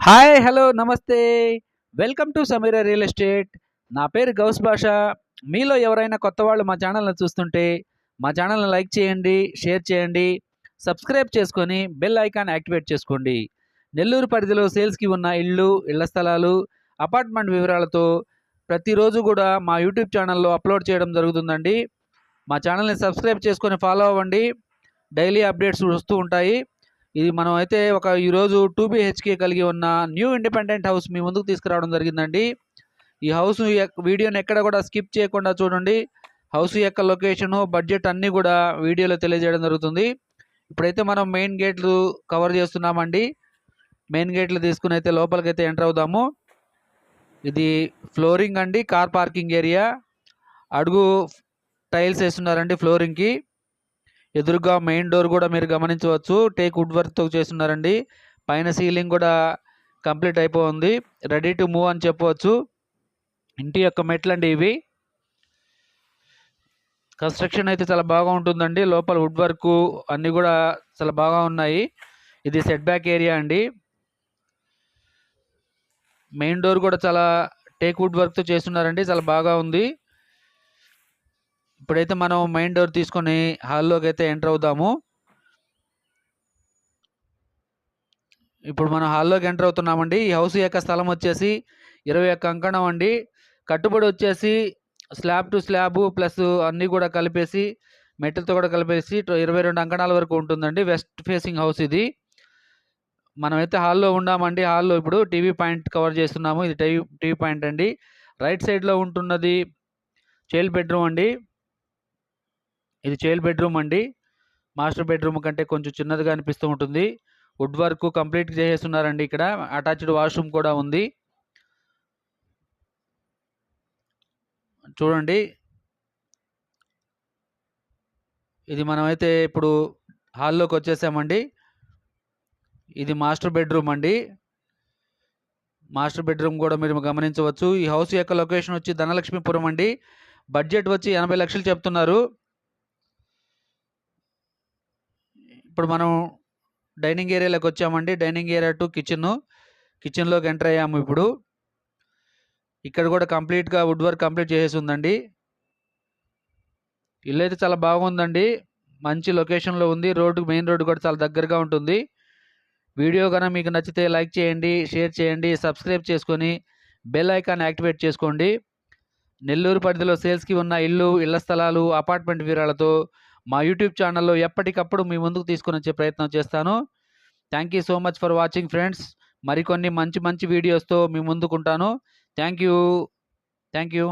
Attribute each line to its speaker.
Speaker 1: Hi hello నమస్తే. Welcome to Sameera real estate. నా పేరు గౌస్ భాష. మీలో ఎవరైనా కొత్త వాళ్ళు మా ఛానల్ని చూస్తుంటే మా ఛానల్ని లైక్ చేయండి, షేర్ చేయండి, సబ్స్క్రైబ్ చేసుకొని బెల్ ఐకాన్ యాక్టివేట్ చేసుకోండి. నెల్లూరు పరిధిలో సేల్స్కి ఉన్న ఇళ్ళు, ఇళ్ల స్థలాలు, అపార్ట్మెంట్ వివరాలతో ప్రతిరోజు కూడా మా యూట్యూబ్ ఛానల్లో అప్లోడ్ చేయడం జరుగుతుందండి. మా ఛానల్ని సబ్స్క్రైబ్ చేసుకొని ఫాలో అవ్వండి. డైలీ అప్డేట్స్ వస్తూ ఉంటాయి. ఇది మనం అయితే ఈరోజు 2 BHK కలిగి ఉన్న న్యూ ఇండిపెండెంట్ హౌస్ మీ ముందుకు తీసుకురావడం జరిగిందండి. ఈ హౌస్ వీడియోని ఎక్కడ కూడా స్కిప్ చేయకుండా చూడండి. హౌస్ యొక్క లొకేషను, బడ్జెట్ అన్నీ కూడా వీడియోలో తెలియజేయడం జరుగుతుంది. ఇప్పుడైతే మనం మెయిన్ గేట్లు కవర్ చేస్తున్నామండి. మెయిన్ గేట్లు తీసుకుని అయితే లోపలికైతే ఎంటర్ అవుదాము. ఇది ఫ్లోరింగ్ అండి, కార్ పార్కింగ్ ఏరియా. అడుగు టైల్స్ వేస్తున్నారండి ఫ్లోరింగ్కి. ఎదురుగా మెయిన్ డోర్ కూడా మీరు గమనించవచ్చు, టేక్ వుడ్ వర్క్తో చేస్తున్నారండి. పైన సీలింగ్ కూడా కంప్లీట్ అయిపోయింది, రెడీ టు మూవ్ అని చెప్పవచ్చు. ఇంటి యొక్క మెట్లు అండి ఇవి. కన్స్ట్రక్షన్ అయితే చాలా బాగా ఉంటుందండి. లోపల వుడ్ వర్క్ అన్నీ కూడా చాలా బాగా ఉన్నాయి. ఇది సెట్ బ్యాక్ ఏరియా అండి. మెయిన్ డోర్ కూడా చాలా టేక్ వుడ్ వర్క్తో చేస్తున్నారండి, చాలా బాగా ఉంది. ఇప్పుడైతే మనం మెయిన్ డోర్ తీసుకొని హాల్లోకి అయితే ఎంటర్ అవుదాము. ఇప్పుడు మనం హాల్లోకి ఎంటర్ అవుతున్నామండి. ఈ హౌస్ యొక్క స్థలం వచ్చేసి 21 అంకణం అండి. కట్టుబడి వచ్చేసి స్లాబ్ టు స్లాబ్ ప్లస్ అన్నీ కూడా కలిపేసి, మెట్లతో కూడా కలిపేసి 22 అంకణాల వరకు ఉంటుందండి. వెస్ట్ ఫేసింగ్ హౌస్ ఇది. మనమైతే హాల్లో ఉన్నామండి. హాల్లో ఇప్పుడు టీవీ పాయింట్ కవర్ చేస్తున్నాము. ఇది టీవీ పాయింట్ అండి. రైట్ సైడ్లో ఉంటున్నది చైల్డ్ బెడ్రూమ్ అండి. ఇది చైల్డ్ బెడ్రూమ్ అండి. మాస్టర్ బెడ్రూమ్ కంటే కొంచెం చిన్నదిగా అనిపిస్తూ ఉంటుంది. వుడ్ వర్క్ కంప్లీట్ చేసేస్తున్నారండి. ఇక్కడ అటాచ్డ్ వాష్రూమ్ కూడా ఉంది. చూడండి, ఇది మనమైతే ఇప్పుడు హాల్లోకి వచ్చేసామండి. ఇది మాస్టర్ బెడ్రూమ్ అండి. మాస్టర్ బెడ్రూమ్ కూడా మీరు గమనించవచ్చు. ఈ హౌస్ యొక్క లొకేషన్ వచ్చి ధనలక్ష్మీపురం అండి. బడ్జెట్ వచ్చి 80 లక్షలు చెప్తున్నారు. ఇప్పుడు మనం డైనింగ్ ఏరియాలోకి వచ్చామండి. డైనింగ్ ఏరియా టు కిచెన్లోకి ఎంటర్ అయ్యాము. ఇప్పుడు ఇక్కడ కూడా కంప్లీట్గా వుడ్ వర్క్ కంప్లీట్ చేసేసి ఉందండి. ఇల్లు అయితే చాలా బాగుందండి. మంచి లొకేషన్లో ఉంది. మెయిన్ రోడ్డు కూడా చాలా దగ్గరగా ఉంటుంది. వీడియో కనుక మీకు నచ్చితే లైక్ చేయండి, షేర్ చేయండి, సబ్స్క్రైబ్ చేసుకొని బెల్ ఐకాన్ యాక్టివేట్ చేసుకోండి. నెల్లూరు పరిధిలో సేల్స్కి ఉన్న ఇళ్ళు, ఇళ్ల స్థలాలు, అపార్ట్మెంట్ వివరాలతో మా యూట్యూబ్ ఛానల్లో ఎప్పటికప్పుడు మీ ముందుకు తీసుకొని వచ్చే ప్రయత్నం చేస్తాను. Thank you so much for watching friends. మరికొన్ని మంచి మంచి వీడియోస్తో మీ ముందుకుంటాను. Thank you.